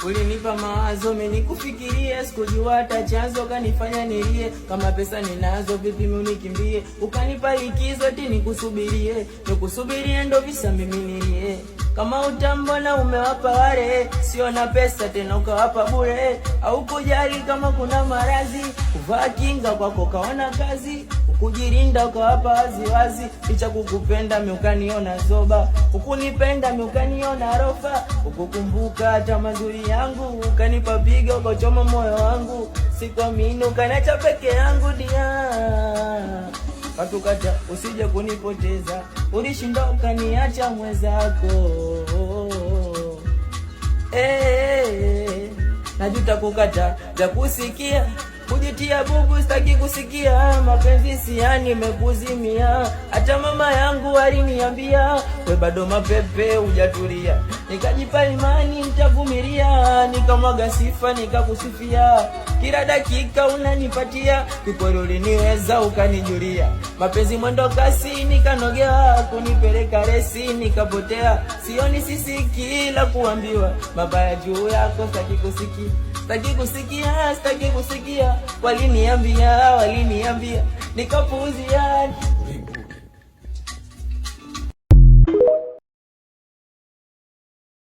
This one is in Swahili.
Ulinipa mawazo mimi nikufikirie, sikujua hata chanzo kanifanya nilie. Kama pesa ninazo vipi unikimbie, ukanipa likizo eti nikusubirie ndo visa mimi nilie. Kama utambo na umewapa wale, sio na pesa tena ukawapa bure. Au kujali kama kuna marazi, kuvaa kinga kwako kaona kazi. Ukujirinda ukawapa wazi, licha kukupenda mimi ukaniona zoba. Ukunipenda mimi ukaniona rofa. Ukukumbuka hata mazuri yangu, ukanipa pigo ukachoma moyo wangu. Sikuamini ukaniacha peke yangu dia. Katukata usije kunipoteza, ulishinda ukaniacha mwenzako. Najuta kukata vya kusikia, kujitia bubu sitaki kusikia. Mapenzi siani nimekuzimia, hata mama yangu aliniambia we bado mapepe hujatulia. Nikajipa imani nitavumilia, nikamwaga sifa nikakusifia. Kila dakika unanipatia, kikweli uliniweza ukanijulia. Mapenzi mwendo kasi nikanogea, kunipeleka resi nikapotea. Sioni sisi kila kuambiwa, mabaya juu yako sitaki kusikia. Waliniambia nikapuuzia.